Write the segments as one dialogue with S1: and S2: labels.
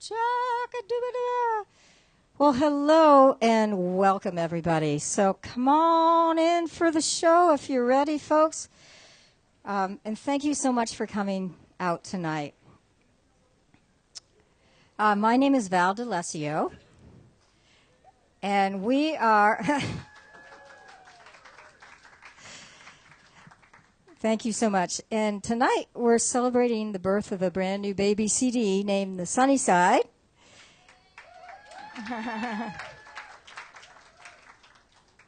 S1: Chaka-doo-ba-doo. Well, hello and welcome, everybody. So come on in for the show if you're ready, folks. And thank you so much for coming out tonight. My name is Val D'Alessio, and we are... Thank you so much. And tonight we're celebrating the birth of a brand new baby CD named The Sunny Side.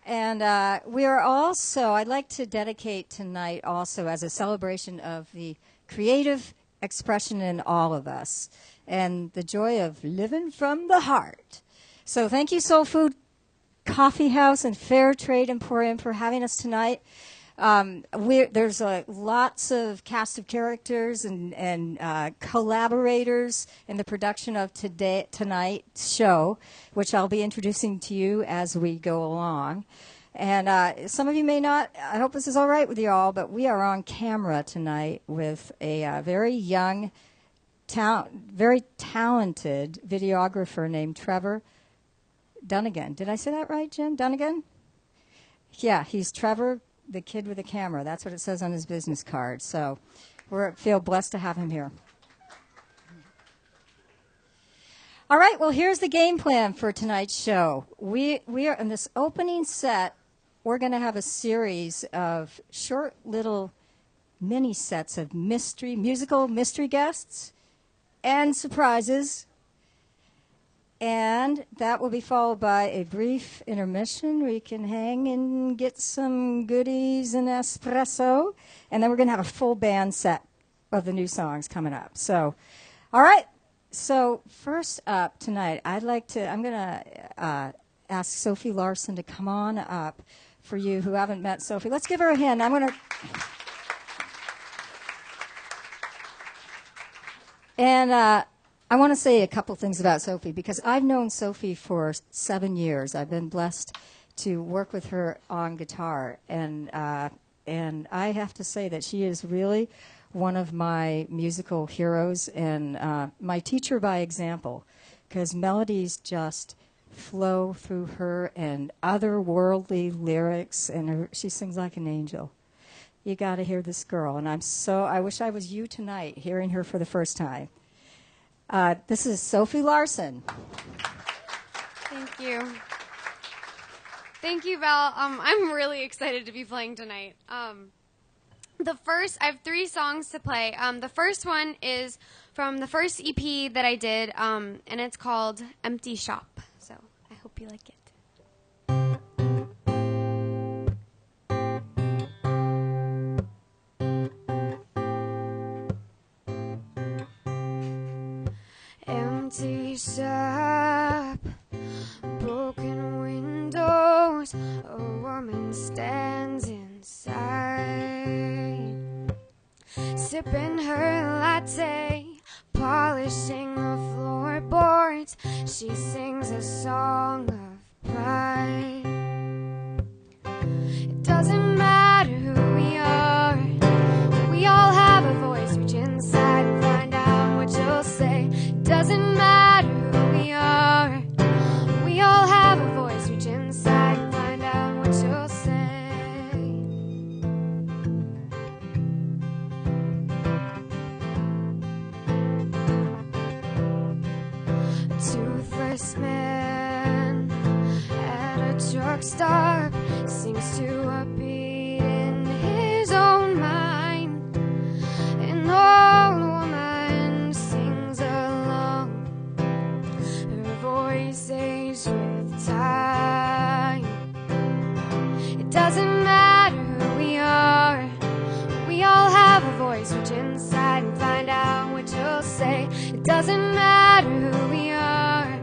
S1: And we are also, I'd like to dedicate tonight also as a celebration of the creative expression in all of us and the joy of living from the heart. So thank you, Soul Food Coffee House and Fair Trade Emporium, for having us tonight. There's lots of cast of characters and collaborators in the production of tonight's show, which I'll be introducing to you as we go along. And some of you may not, I hope this is all right with you all, but we are on camera tonight with a very young, very talented videographer named Trevor Dunnigan. Did I say that right, Jen? Dunnigan? Yeah, he's Trevor, the kid with the camera. That's what it says on his business card. So we feel blessed to have him here. All right, well, here's the game plan for tonight's show. We are in this opening set. We're going to have a series of short little mini sets of musical mystery guests and surprises. And that will be followed by a brief intermission where you can hang and get some goodies and espresso. And then we're going to have a full band set of the new songs coming up. So, all right. So first up tonight, I'm going to ask Sophie Larson to come on up for you who haven't met Sophie. Let's give her a hand. I'm going to... And... I want to say a couple things about Sophie because I've known Sophie for 7 years. I've been blessed to work with her on guitar, and I have to say that she is really one of my musical heroes and my teacher by example, because melodies just flow through her and otherworldly lyrics, and she sings like an angel. You got to hear this girl, and I wish I was you tonight, hearing her for the first time. This is Sophie Larson.
S2: Thank you. Thank you, Val. I'm really excited to be playing tonight. I have 3 songs to play. The first one is from the first EP that I did, and it's called Empty Shop. So I hope you like it. Empty shop, broken windows, a woman stands inside, sipping her latte, polishing the floorboards. She sings a song of pride. It doesn't matter who we are, we all have a voice. Reach inside and find out what you'll say. Doesn't matter who we are, we all have a voice. Reach inside and find out what you'll say. A toothless man at a truck stop sings to a beat in his own mind. An old woman sings along, her voice aged with time. It doesn't matter who we are, we all have a voice. Reach inside and find out what you'll say. It doesn't matter who we are,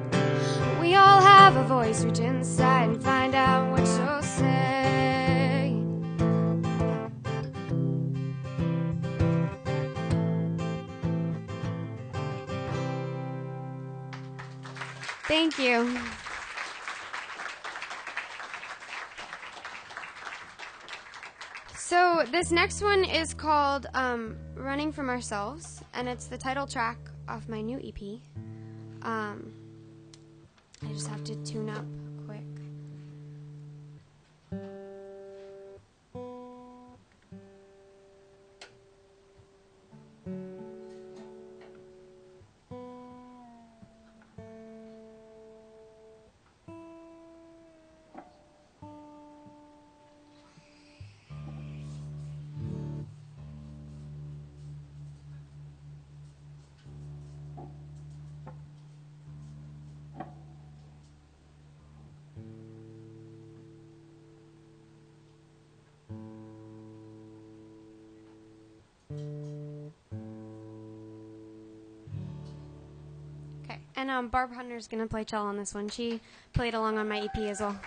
S2: we all have a voice. Reach inside and find out what you'll say. Thank you. So this next one is called Running From Ourselves, and it's the title track off my new EP. I just have to tune up quick. Okay, and Barb Hunter's going to play cello on this one. She played along on my EP as well.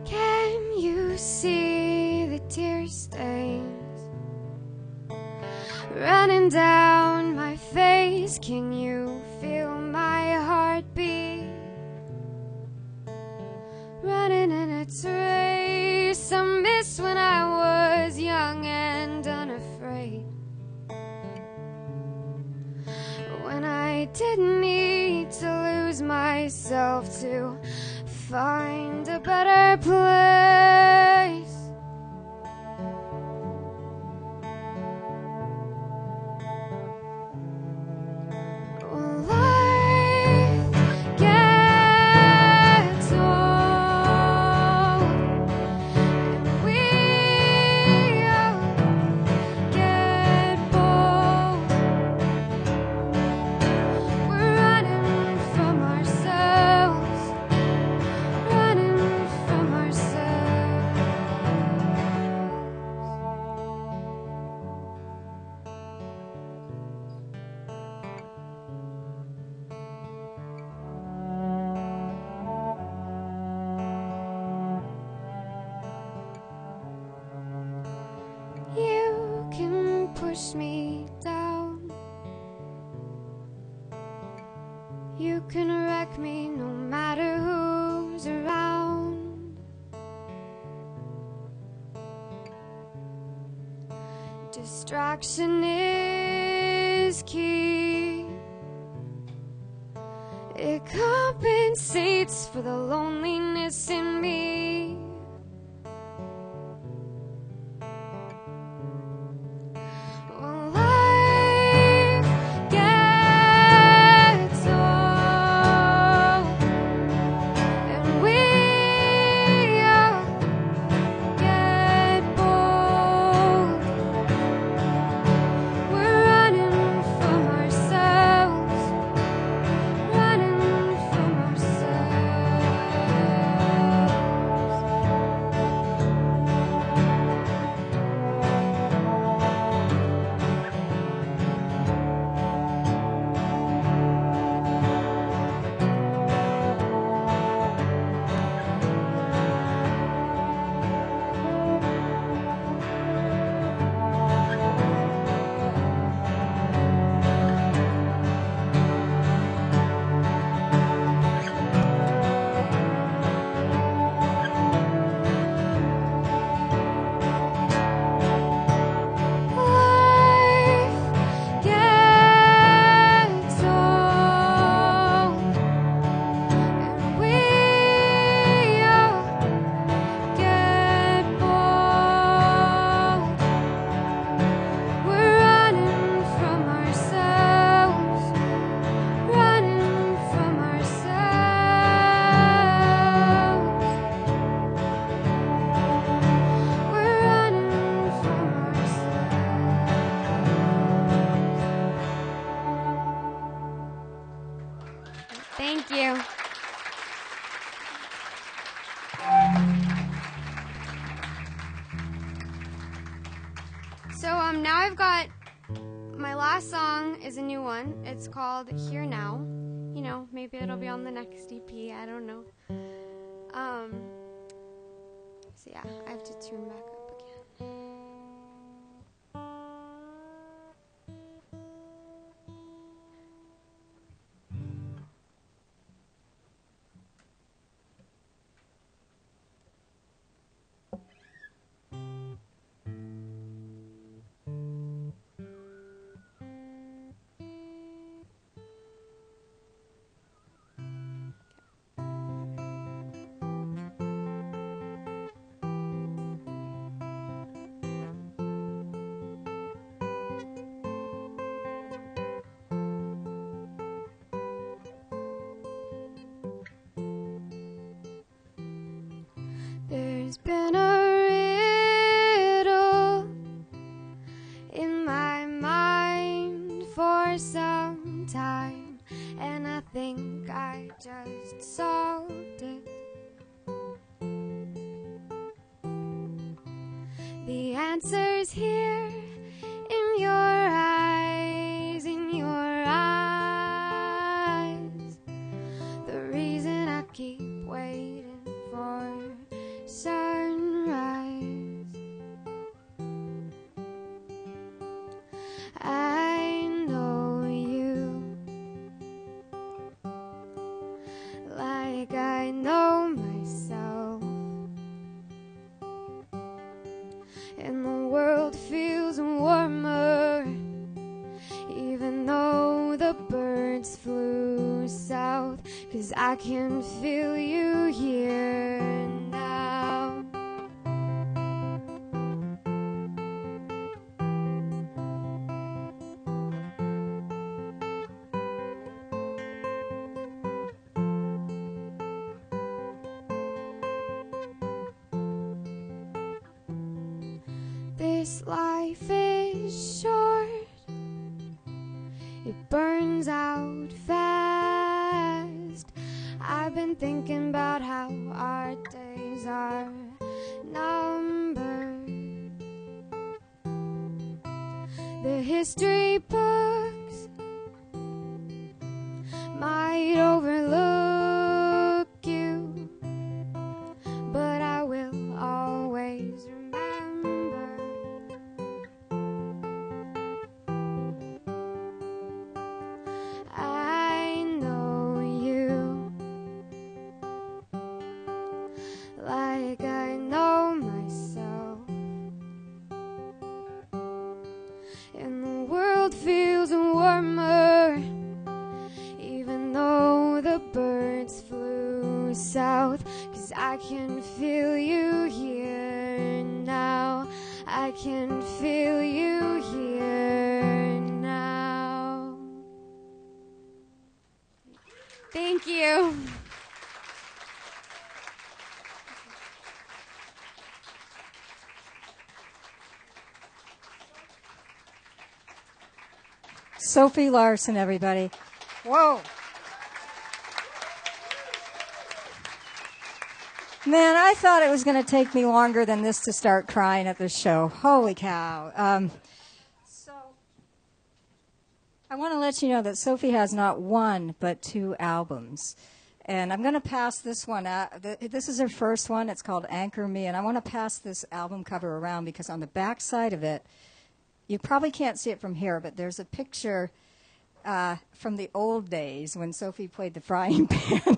S2: Can you see the tear stains running down my face? Can you feel my heartbeat running in its race? I miss when I was young and unafraid, when I didn't need to lose myself to find a better place. Life gets old, and we all get bold. We're running from ourselves, running from ourselves. You can push me down, you can wreck me no matter who's around. Distraction is key. It compensates for the loneliness in me. Well, life gets old, and we all get bold. We're running from ourselves, running from ourselves. Life gets old, and we all get bold. We're running from ourselves, running from ourselves. We're running from ourselves. Thank you. So now I've got my last song is a new one. It's called Here Now. You know, maybe it'll be on the next EP. I don't know. So yeah, I have to tune back up again. has been a riddle in my mind for some time, and I think I just solved it. The answer's here in your eyes, in your eyes. The reason I keep waiting for sunrise. I know you like I know myself, and the world feels warmer, even though the birds flew south, 'cause I can feel you here now. This life is short, it burns out fast. I've been thinking about how our days are numbered. The history books might overlook you, but I will always remember. I know you like I know myself, and the world feels warmer, even though the birds flew south, 'cause I can feel you here now. I can feel you here now. Thank you.
S1: Sophie Larson, everybody. Whoa. Man, I thought it was going to take me longer than this to start crying at this show. Holy cow. So I want to let you know that Sophie has not one, but 2 albums. And I'm going to pass this one out. This is her first one. It's called Anchor Me. And I want to pass this album cover around because on the back side of it, you probably can't see it from here, but there's a picture from the old days when Sophie played the frying pan.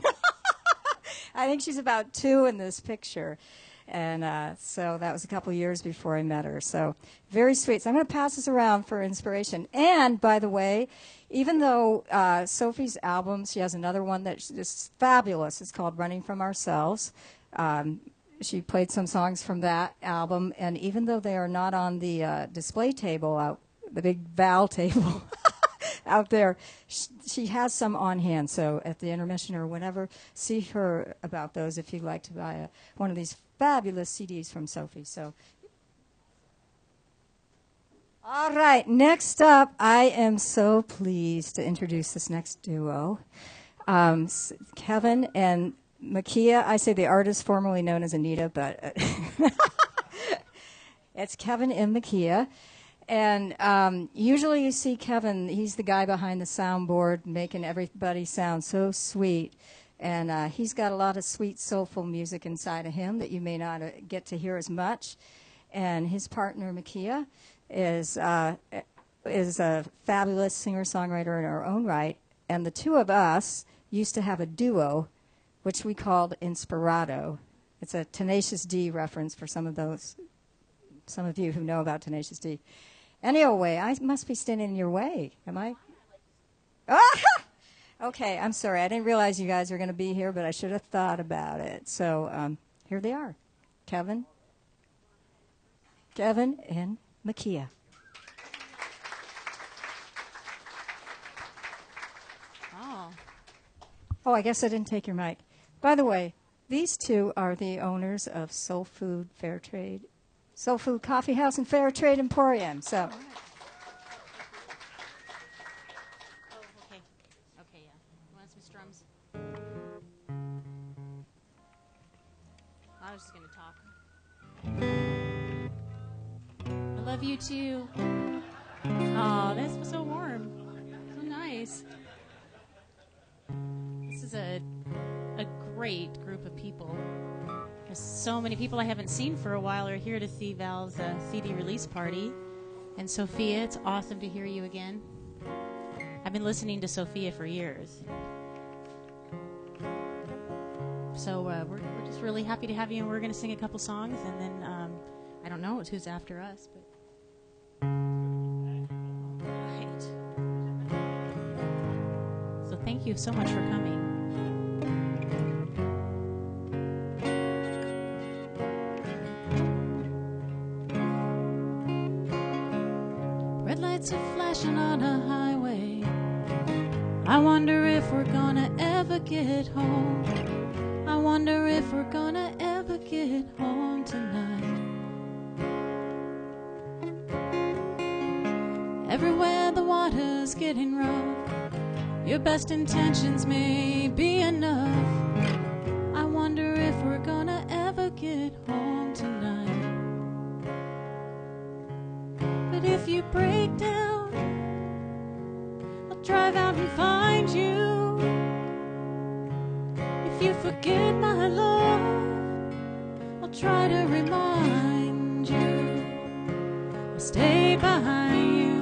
S1: I think she's about 2 in this picture. And so that was a couple years before I met her. So very sweet. So I'm going to pass this around for inspiration. And, by the way, even though Sophie's album, she has another one that's just fabulous. It's called Running From Ourselves. She played some songs from that album. And even though they are not on the display table, out the big Val table out there, she has some on hand. So at the intermission or whenever, see her about those if you'd like to buy one of these fabulous CDs from Sophie. So, all right, next up, I am so pleased to introduce this next duo, Kevin and Makia. I say the artist formerly known as Anita, but it's Kevin and Makia. And usually you see Kevin, he's the guy behind the soundboard making everybody sound so sweet. And he's got a lot of sweet, soulful music inside of him that you may not get to hear as much. And his partner, Makia, is a fabulous singer-songwriter in her own right. And the two of us used to have a duo, which we called Inspirado. It's a Tenacious D reference for some of you who know about Tenacious D. Anyway, I must be standing in your way. Am I? Okay, I'm sorry. I didn't realize you guys were going to be here, but I should have thought about it. So here they are, Kevin and Makia. Oh, I guess I didn't take your mic. By the way, These two are the owners of Soul Food Coffee House and Fair Trade Emporium. So.
S3: Okay, yeah. You want some strums? I was just going to talk. I love you too. Oh, that's so warm. So nice. This is a great group of people. There's so many people I haven't seen for a while are here to see Val's CD release party. And Sophia, it's awesome to hear you again. I've been listening to Sophia for years. So we're just really happy to have you, and we're going to sing a couple songs, and then I don't know who's after us, but all right. So thank you so much for coming. Red lights are flashing on a highway. I wonder if we're gonna ever get home. I wonder if we're gonna ever get home tonight. Everywhere the water's getting rough, your best intentions may be enough. I wonder if we're gonna ever get home tonight. But if you break down, I'll drive out and find you. If you forget my love, I'll try to remind you. I'll stay behind you.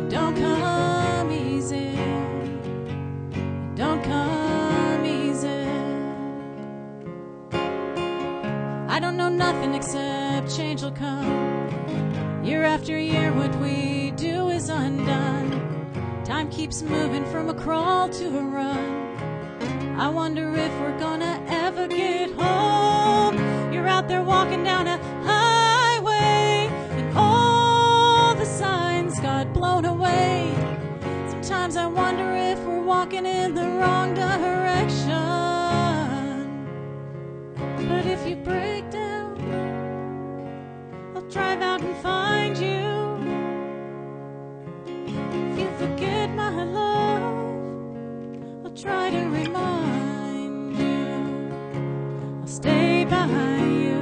S3: Don't come easy. Don't come easy. I don't know nothing except change will come. Year after year, what we do is undone. Time keeps moving from a crawl to a run. I wonder if we're gonna ever get home. You're out there walking down a highway, and all the signs got blown away. Sometimes I wonder if we're walking in the wrong direction. But if you break down, I'll drive out and find you. If you forget my love, I'll try to remind you. I'll stay behind you.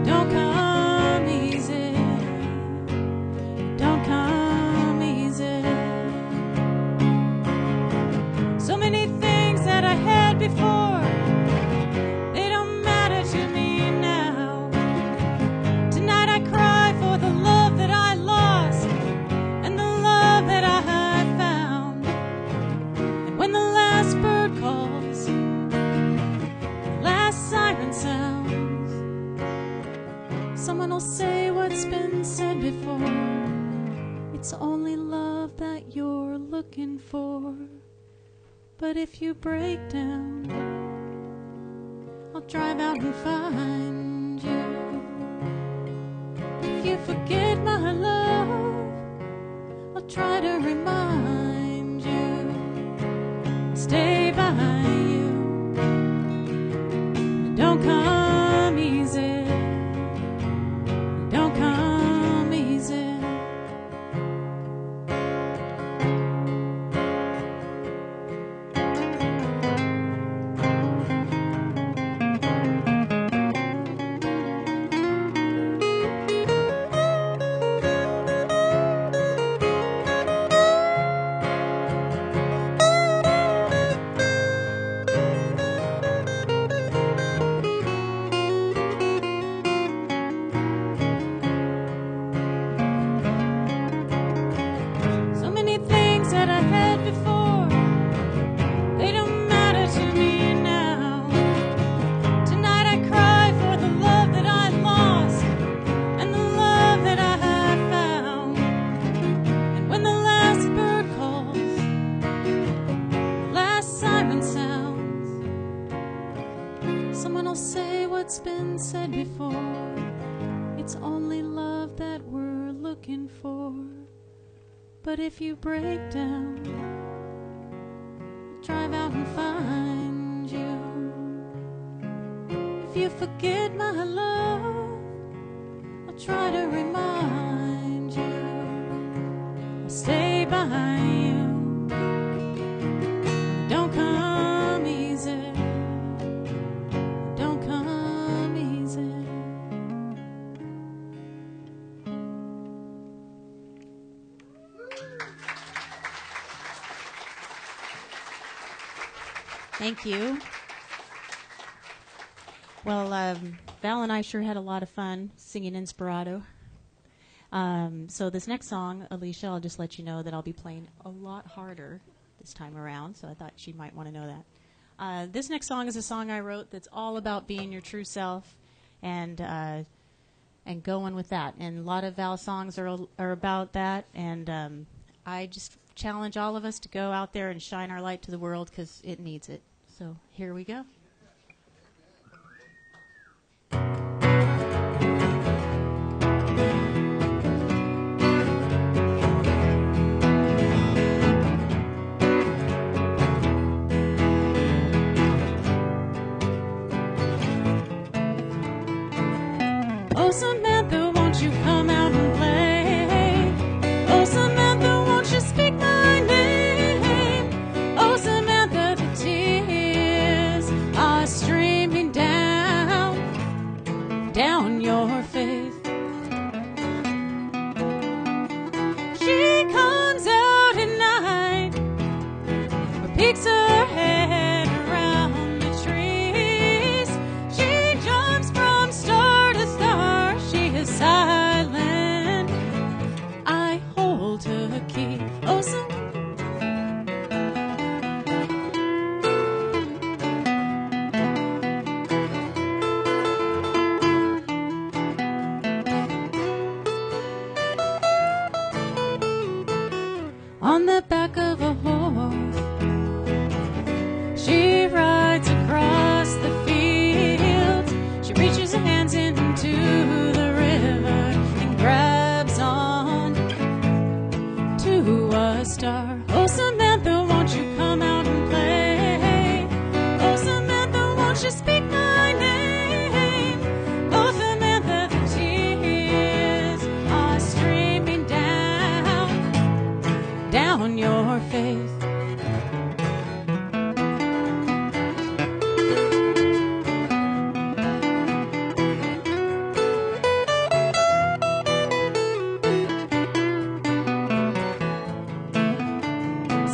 S3: Don't come easy. Don't come easy. So many things that I had before, they don't matter to me now. Tonight I cry for the love that I lost and the love that I had found. And when the last bird calls, the last siren sounds, someone will say what's been said before. It's only love that you're looking for. But if you break down, I'll drive out and find you. If you forget my love, I'll try to remind you. Stay behind you. Don't come easy. Don't come easy. So many things that I had before, they don't matter to me now. Tonight I cry for the love that I lost and the love that I had found. And when the last bird calls, the last siren sounds, someone will say what's been said before. It's only love that we're looking for. But if you break down, drive out and find you. If you forget my love, I'll try to remind you. I'll stay by you. Don't come easy. Don't come easy. Thank you. Well, Val and I sure had a lot of fun singing Inspirato. So this next song, Alicia, I'll just let you know that I'll be playing a lot harder this time around, so I thought she might want to know that. This next song is a song I wrote that's all about being your true self and going with that. And a lot of Val songs are about that, and I just challenge all of us to go out there and shine our light to the world because it needs it. So here we go. Oh, Samantha, won't you come out and play? Oh, Samantha, won't you speak my name? Oh, Samantha, the tears are streaming down your face. She comes out at night, or peeks her head around the trees. She jumps from star to star. She is silent. I hold her key. Oh, on the back of a horse, she rides across the fields. She reaches her hands into the river and grabs on to a star. Oh, Samantha, won't you come out and play? Oh, Samantha, won't you speak my name? Oh, Samantha, the tears are streaming down your face.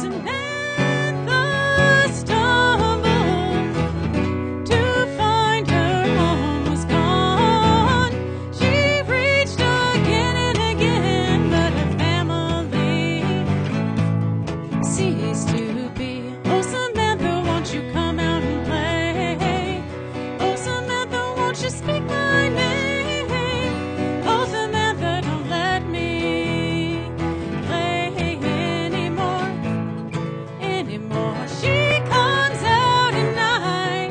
S3: Samantha stumbled to find her home was gone. She reached again and again, but her family ceased to be. Oh, Samantha, won't you come out and play? Oh, Samantha, won't you speak my name? Oh, Samantha, don't let me play anymore. She comes out at night,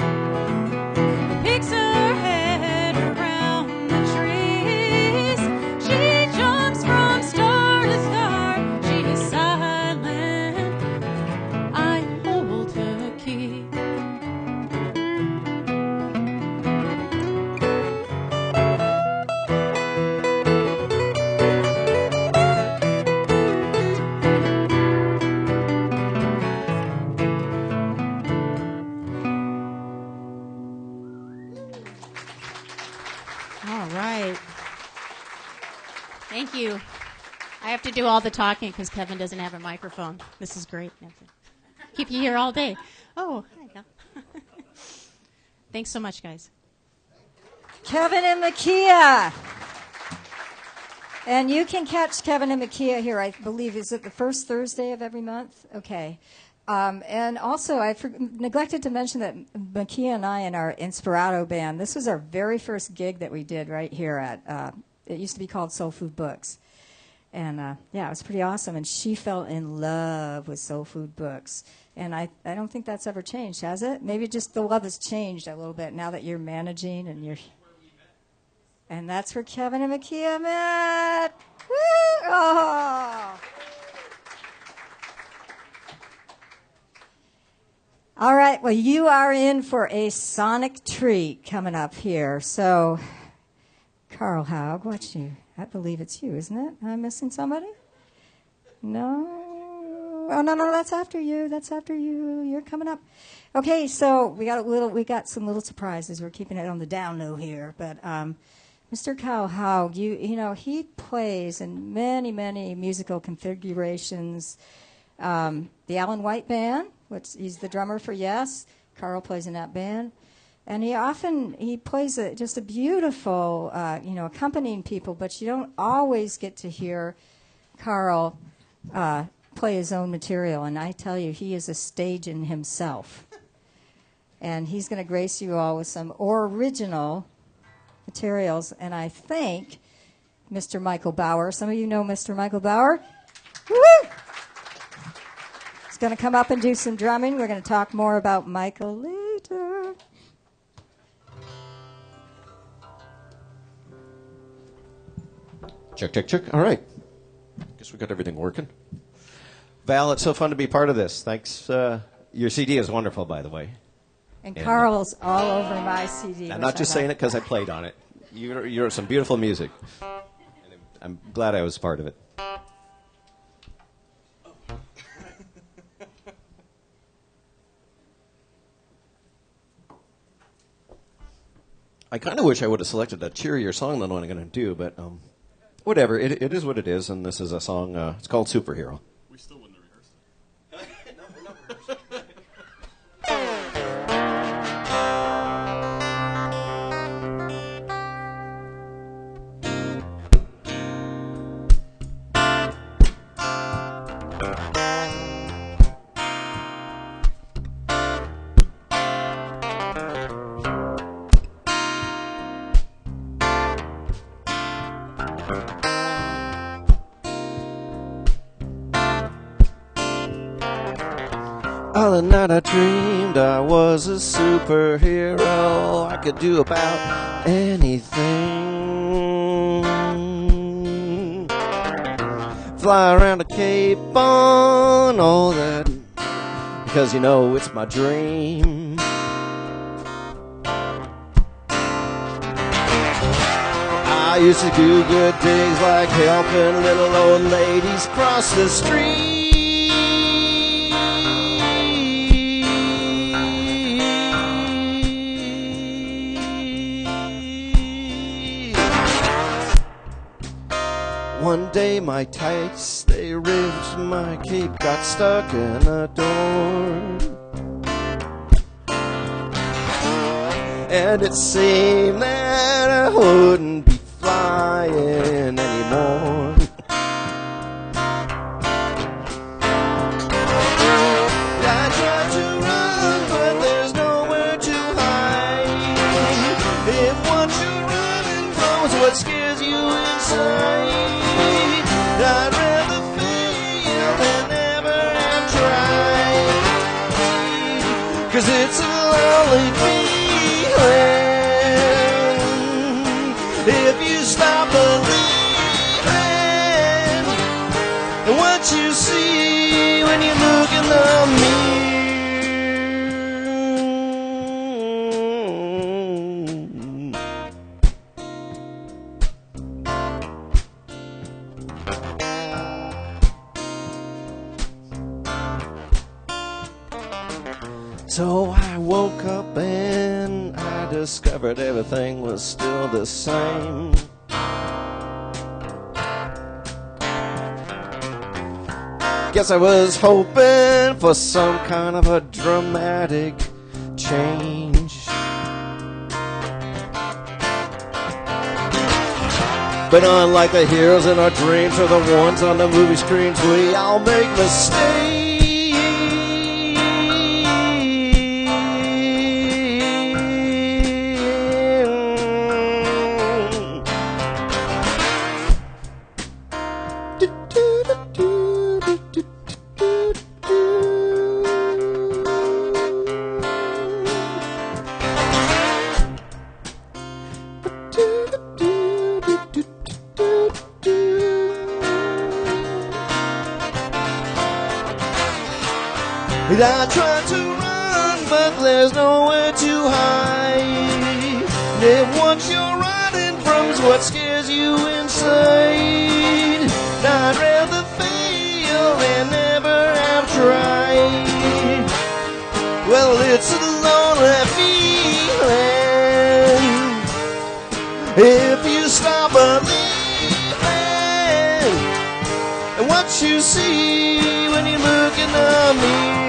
S3: picks her head around the trees. She jumps from star to star. She is silent. I hold her key. All right. Thank you. I have to do all the talking because Kevin doesn't have a microphone. This is great. I have to keep you here all day. Oh, hi, Cal. Thanks so much, guys.
S1: Kevin and Makia. And you can catch Kevin and Makia here, I believe, is it the first Thursday of every month? Okay. And also, I neglected to mention that Makia and I in our Inspirato band, this was our very first gig that we did right here at, it used to be called Soul Food Books. And yeah, it was pretty awesome. And she fell in love with Soul Food Books. And I don't think that's ever changed, has it? Maybe just the love has changed a little bit now that you're managing and you're... And that's where Kevin and Makia met. Woo! Oh. All right, well, you are in for a sonic treat coming up here. So, Carl Haug, what's you? I believe it's you, isn't it? Am I missing somebody? No? Oh, no, that's after you. That's after you. You're coming up. Okay, so we got some little surprises. We're keeping it on the down low here, but Mr. Carl Haug, you know, he plays in many, many musical configurations. The Alan White Band, which he's the drummer for Yes. Carl plays in that band. And he plays just a beautiful, accompanying people, but you don't always get to hear Carl play his own material. And I tell you, he is a stage in himself. And he's going to grace you all with some original materials. And I think Mr. Michael Bauer, some of you know Mr. Michael Bauer. Woo! He's going to come up and do some drumming. We're going to talk more about Michael later.
S4: Check, check, check. All right. Guess we got everything working. Val, it's so fun to be part of this. Thanks. Your CD is wonderful, by the way.
S1: And Carl's all over my CD.
S4: I'm not just saying it because I played on it. You're some beautiful music. And I'm glad I was part of it. I kind of wish I would have selected a cheerier song than what I'm going to do, but whatever. It is what it is, and this is a song. It's called Superhero.
S5: We still wouldn't have rehearsed it.
S4: No, we're not rehearsing. All the night I dreamed I was a superhero. I could do about anything. Fly around a cape on all that, because you know it's my dream. I used to do good things like helping little old ladies cross the street. One day my tights, they ripped, my cape got stuck in a door. And it seemed that I wouldn't be flying anymore. I tried to run, but there's nowhere to hide. If what you're running from is what scares you inside, I'd rather fail than never have tried. 'Cause it's a lonely feeling if you stop believing in what you see when you look in the mirror. So I woke up and I discovered everything was still the same. Guess I was hoping for some kind of a dramatic change. But unlike the heroes in our dreams or the ones on the movie screens, we all make mistakes. I tried to run, but there's nowhere to hide. If what you're running from's what scares you inside, I'd rather fail than never have tried. Well, it's a lonely feeling if you stop believing in what you see when you look in the mirror.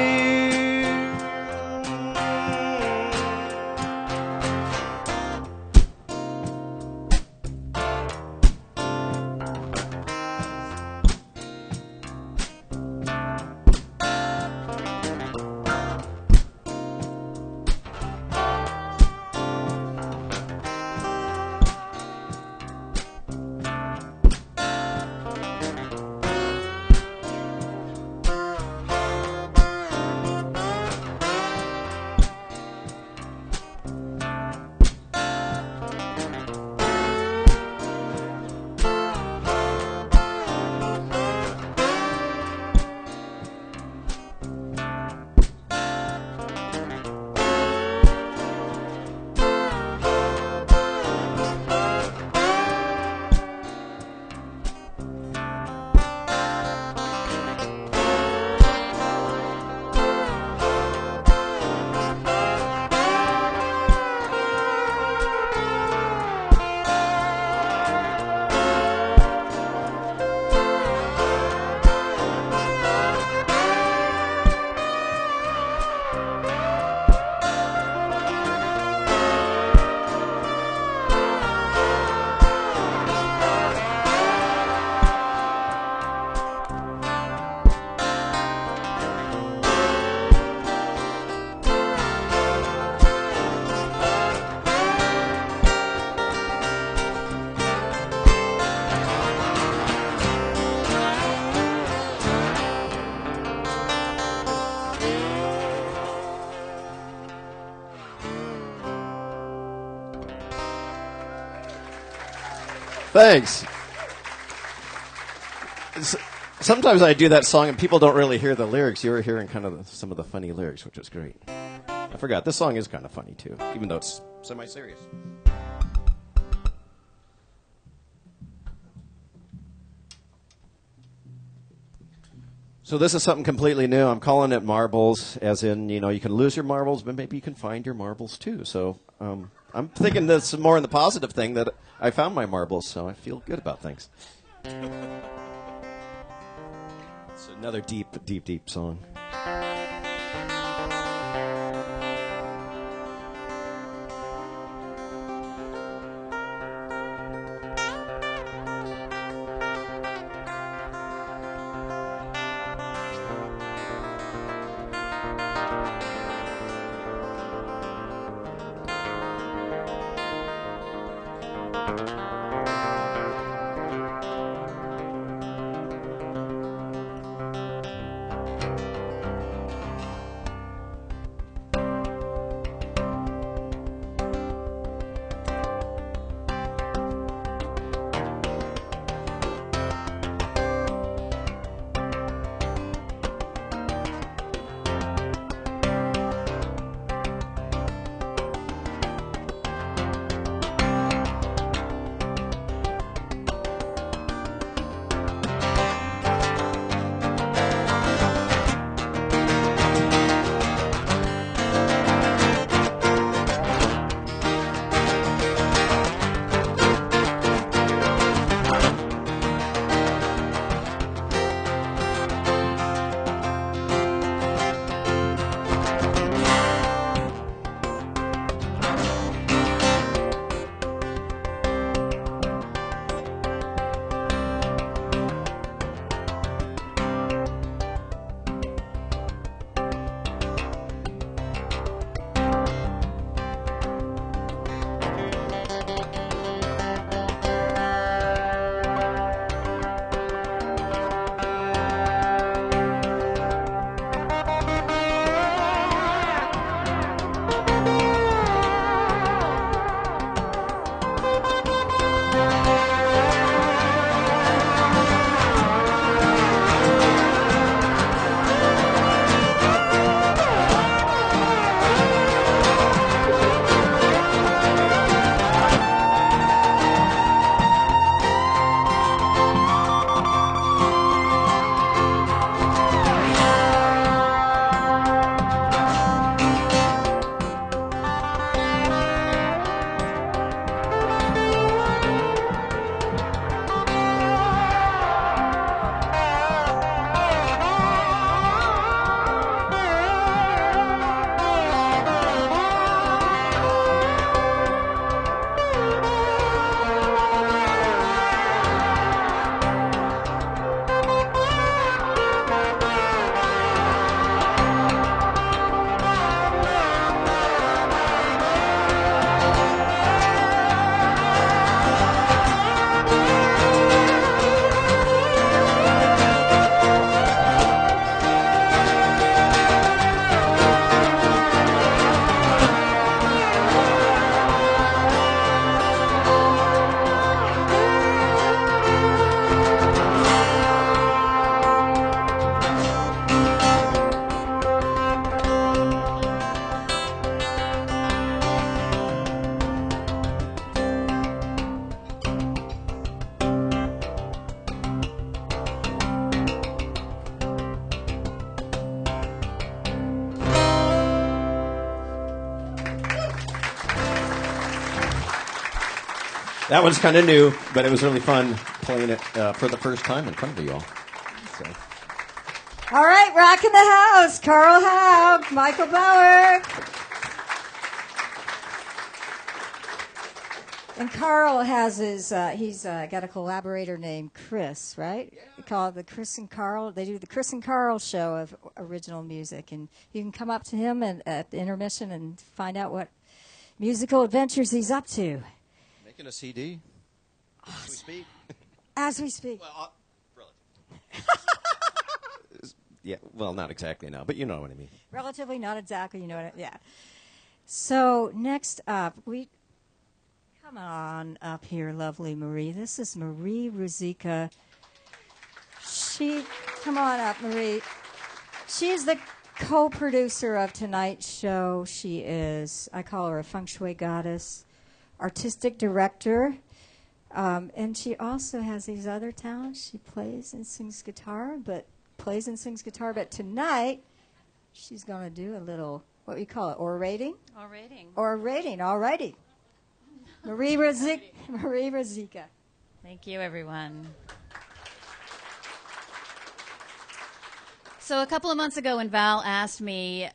S4: Thanks. Sometimes I do that song and people don't really hear the lyrics. You're hearing kind of some of the funny lyrics, which is great. I forgot, this song is kind of funny too, even though it's semi-serious. So this is something completely new. I'm calling it marbles, as in, you know, you can lose your marbles, but maybe you can find your marbles too. So I'm thinking this more in the positive thing that I found my marbles, so I feel good about things. It's another deep, deep, deep song.
S6: That was kind of new, but it was really fun playing it for the first time in front of you all. So.
S1: All right, rocking the house. Carl Haug, Michael Bauer. And Carl has he's got a collaborator named Chris, right? Yeah. They call it the Chris and Carl. They do the Chris and Carl show of original music. And you can come up to him at the intermission and find out what musical adventures he's up to.
S6: Making a CD? Awesome. As we speak?
S1: As we speak.
S6: Well, yeah, well, not exactly now, but you know what I mean.
S1: Relatively, not exactly, you know what yeah. So next up, come on up here, lovely Marie. This is Marie Ruzicka. Come on up, Marie. She's the co-producer of tonight's show. She is, I call her a feng shui goddess, artistic director, and she also has these other talents. She plays and sings guitar, but tonight she's going to do a little, what we call it, orating? Orating, all righty. Marie Ruzicka.
S7: Thank you, everyone. So a couple of months ago when Val asked me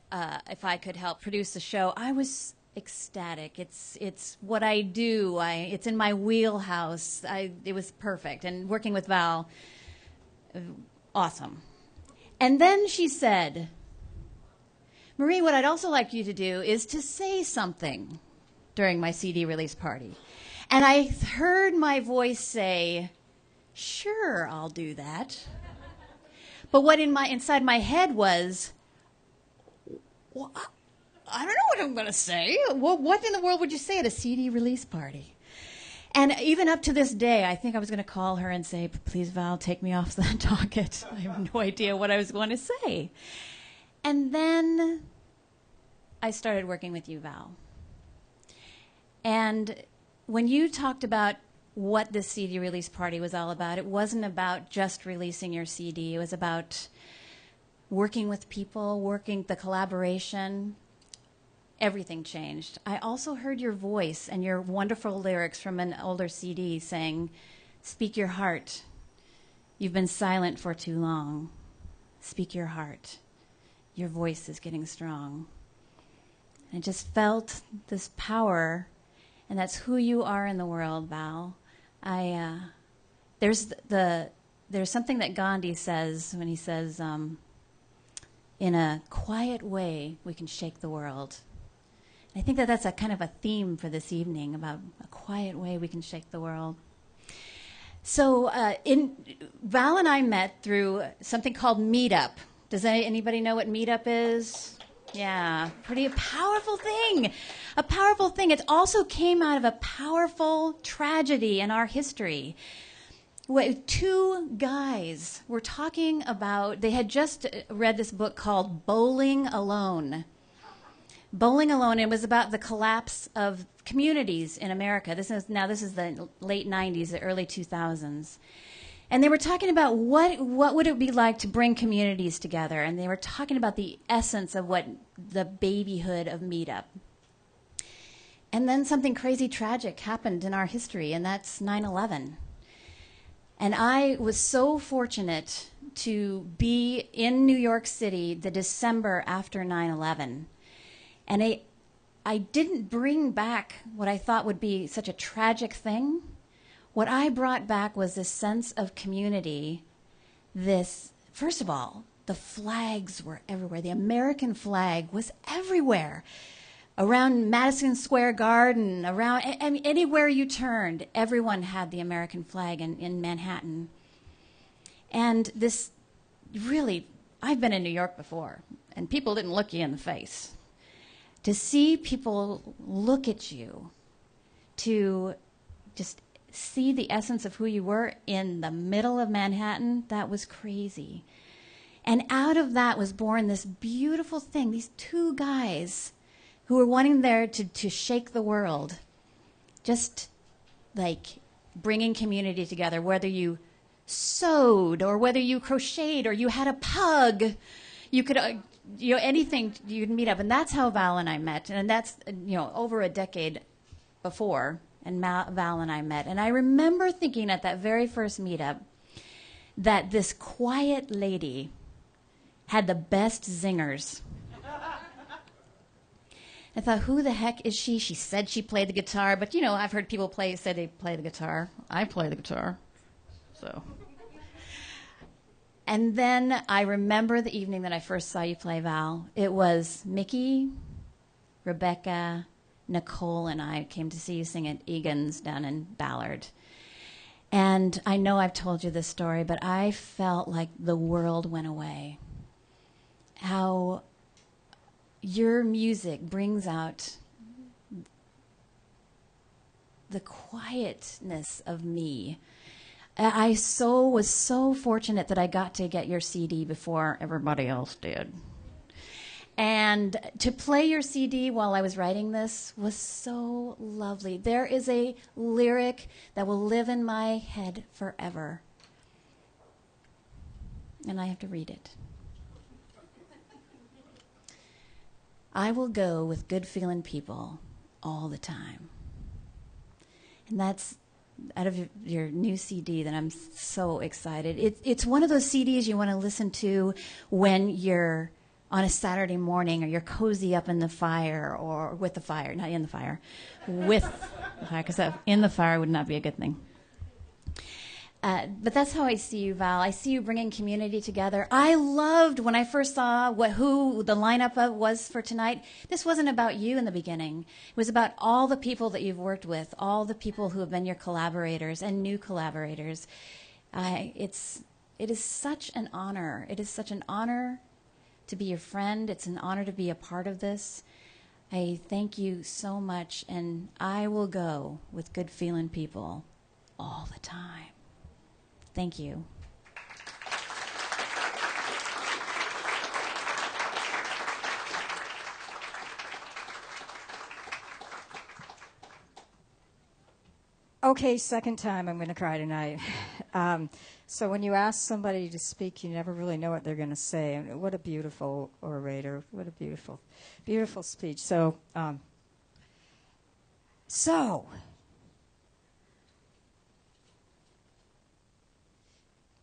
S7: if I could help produce the show, I was ecstatic. It's what I do. It's in my wheelhouse. It was perfect. And working with Val, awesome. And then she said, Marie, what I'd also like you to do is to say something during my CD release party. And I heard my voice say, sure, I'll do that. But what inside my head was, well, I don't know what I'm going to say. What in the world would you say at a CD release party? And even up to this day, I think I was going to call her and say, please, Val, take me off the docket. I have no idea what I was going to say. And then I started working with you, Val. And when you talked about what this CD release party was all about, it wasn't about just releasing your CD. It was about working with people, the collaboration. Everything changed. I also heard your voice and your wonderful lyrics from an older CD saying, speak your heart. You've been silent for too long. Speak your heart. Your voice is getting strong. I just felt this power, and that's who you are in the world, Val. There's something that Gandhi says when he says, in a quiet way, we can shake the world. I think that's a kind of a theme for this evening, about a quiet way we can shake the world. So Val and I met through something called Meetup. Does anybody know what Meetup is? Yeah, pretty powerful thing. A powerful thing. It also came out of a powerful tragedy in our history. Two guys were talking about, they had just read this book called Bowling Alone. Bowling Alone, it was about the collapse of communities in America. This is the late 90s, the early 2000s. And they were talking about what would it be like to bring communities together. And they were talking about the essence of what the babyhood of Meetup. And then something crazy tragic happened in our history, and that's 9/11. And I was so fortunate to be in New York City the December after 9/11. And I didn't bring back what I thought would be such a tragic thing. What I brought back was this sense of community. First of all, the flags were everywhere. The American flag was everywhere. Around Madison Square Garden, anywhere you turned, everyone had the American flag in Manhattan. And this really, I've been in New York before, and people didn't look you in the face. To see people look at you, to just see the essence of who you were in the middle of Manhattan, that was crazy. And out of that was born this beautiful thing, these two guys who were wanting there to shake the world, just like bringing community together, whether you sewed or whether you crocheted or you had a pug, you could, anything you'd meet up. And that's how Val and I met. And that's, over a decade before. and Val and I met. And I remember thinking at that very first meetup that this quiet lady had the best zingers. I thought, who the heck is she? She said she played the guitar, but you know, I've heard people say they play the guitar. I play the guitar, so. And then I remember the evening that I first saw you play, Val. It was Mickey, Rebecca, Nicole, and I came to see you sing at Egan's down in Ballard. And I know I've told you this story, but I felt like the world went away. How your music brings out the quietness of me. I was so fortunate that I got to get your CD before everybody else did. And to play your CD while I was writing this was so lovely. There is a lyric that will live in my head forever. And I have to read it. I will go with good-feeling people all the time. And that's out of your new CD that I'm so excited. It's one of those CDs you want to listen to when you're on a Saturday morning or you're cozy up in the fire or with the fire, not in the fire, with the fire, because in the fire would not be a good thing. But that's how I see you, Val. I see you bringing community together. I loved when I first saw who the lineup was for tonight. This wasn't about you in the beginning. It was about all the people that you've worked with, all the people who have been your collaborators and new collaborators. It is such an honor. It is such an honor to be your friend. It's an honor to be a part of this. I thank you so much, and I will go with good-feeling people all the time. Thank you.
S1: Okay, second time I'm going to cry tonight. So when you ask somebody to speak, you never really know what they're going to say. And what a beautiful orator. What a beautiful, beautiful speech. So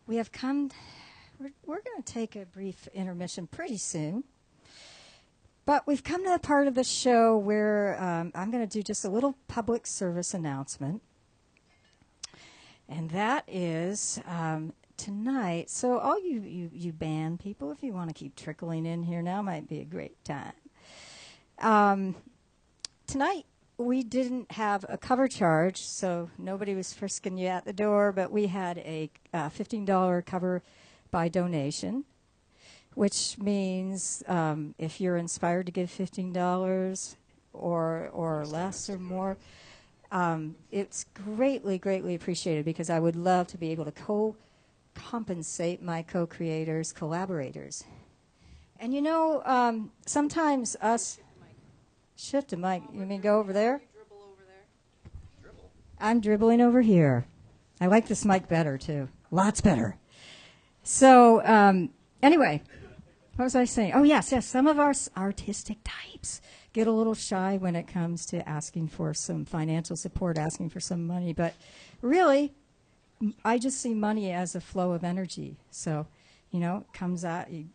S1: we have come, we're going to take a brief intermission pretty soon. But we've come to the part of the show where I'm going to do just a little public service announcement. And that is tonight. So all you band people, if you want to keep trickling in here now, might be a great time. Tonight, we didn't have a cover charge, so nobody was frisking you at the door, but we had a $15 cover by donation, which means if you're inspired to give $15 or less or more, it's greatly, greatly appreciated because I would love to be able to compensate my co-creators, collaborators. And you know, sometimes us... Shift the mic. You mean go over there?
S8: Dribble over there.
S1: I'm dribbling over here. I like this mic better, too. Lots better. So, anyway, what was I saying? Oh, yes. Some of our artistic types get a little shy when it comes to asking for some financial support, asking for some money. But really, I just see money as a flow of energy. So, you know, it comes out, you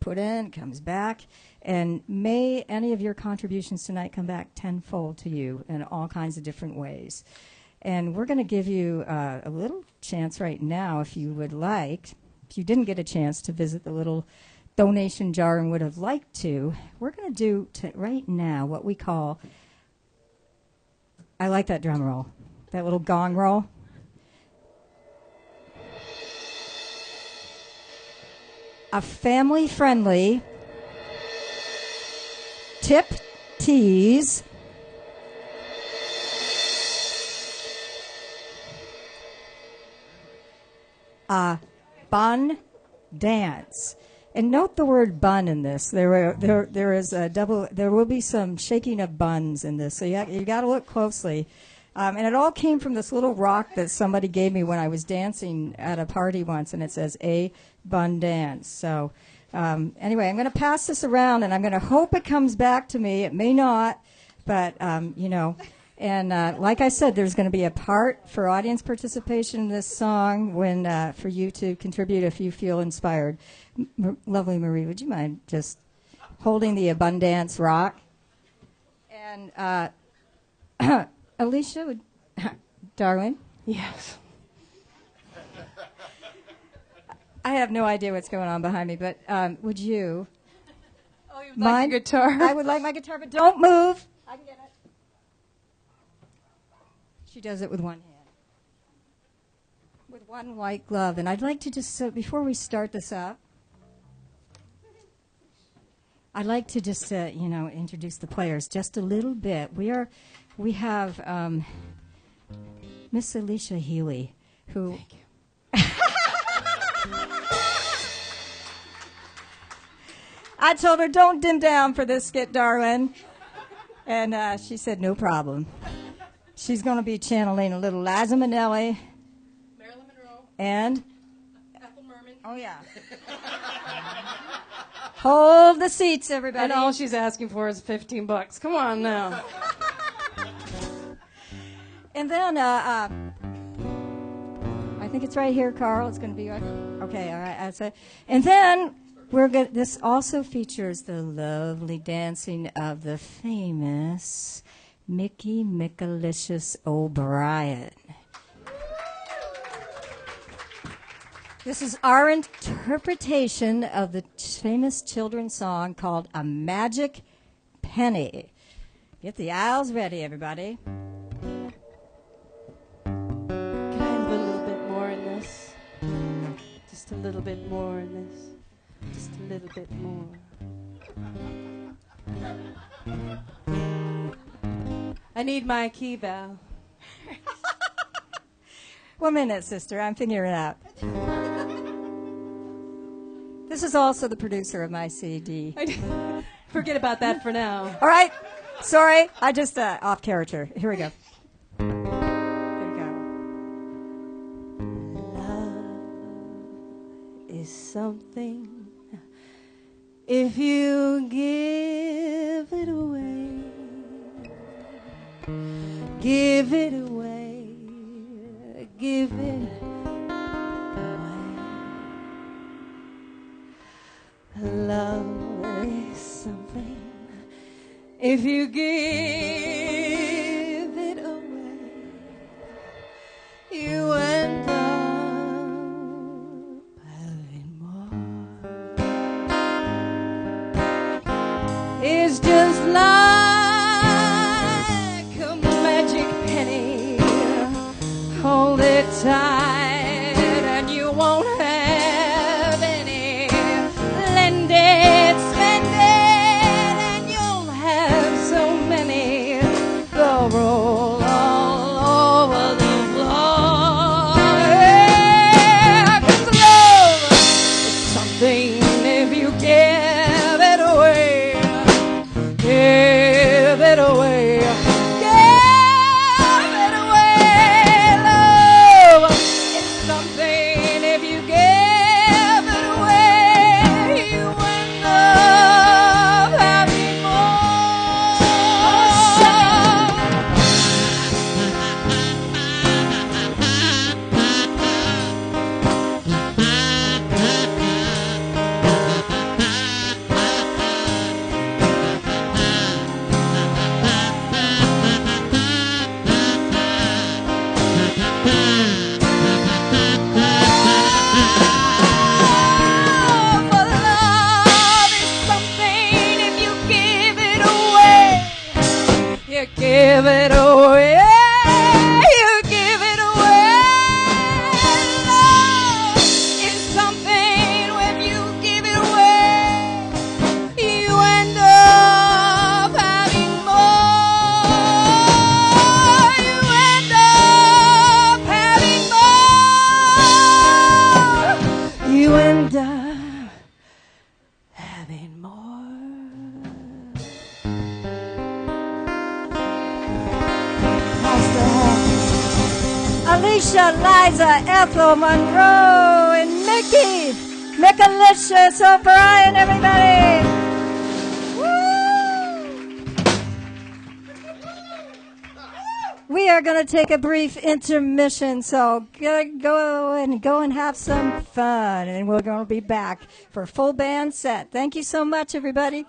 S1: put in, it comes back. And may any of your contributions tonight come back tenfold to you in all kinds of different ways. And we're going to give you a little chance right now, if you would like. If you didn't get a chance to visit the little donation jar and would have liked to, we're going to do right now what we call, I like that drum roll, that little gong roll. A family-friendly tip tease bun dance. And note the word bun in this. There will be some shaking of buns in this, so you got to look closely. And it all came from this little rock that somebody gave me when I was dancing at a party once, and it says A Bun Dance. So anyway, I'm going to pass this around, and I'm going to hope it comes back to me. It may not, but, you know. And like I said, there's going to be a part for audience participation in this song when for you to contribute if you feel inspired. Lovely Marie, would you mind just holding the Abundance Rock? And Alicia, darling?
S8: Yes.
S1: I have no idea what's going on behind me, but would you
S8: Oh, you
S1: mind?
S8: like a guitar?
S1: I would like my guitar, but don't move. I can get it. She does it with one hand. With one white glove. And I'd like to just, before we start this up, I'd like to just, introduce the players just a little bit. We have Miss Alicia Healy, who...
S8: Thank you.
S1: I told her, don't dim down for this skit, darling. And she said, no problem. She's going to be channeling a little Liza Minnelli.
S8: Marilyn Monroe.
S1: And?
S8: Ethel Merman.
S1: Oh, yeah. Hold the seats, everybody.
S8: And all she's asking for is $15. Come on now.
S1: And then, I think it's right here, Carl. It's going to be right. Okay, all right. That's it. And then this also features the lovely dancing of the famous Mickey Mickalicious O'Brien. This is our interpretation of the famous children's song called A Magic Penny. Get the aisles ready, everybody.
S8: Can I have a little bit more in this? Just a little bit more in this. Just a little bit more. I need my key, Val.
S1: 1 minute, sister. I'm figuring it out. This is also the producer of my CD.
S8: Forget about that for now.
S1: All right. Sorry. I just off character. Here we go. Here we go.
S8: Love is something if you give it away. Give it away. Give it away. Love is something if you give it away, you end up having more. It's just like a magic penny. Hold it tight and you won't have any. Lend it, spend it, and you'll have so many. They'll roll all over the floor. Yeah, 'cause love is something if you give it away. Give it away. Give it away. Love is something if you give it away. You end up having But love is something if you give it away. You give it away. You give it away. Love is something when you give it away. You end up having more. You end up having more. You end up having more.
S1: Alicia, Liza, Ethel, Monroe, and Mickey Mickalicious O'Brien, everybody. Woo! are going to take a brief intermission, so go and have some fun, and we're going to be back for a full band set. Thank you so much, everybody.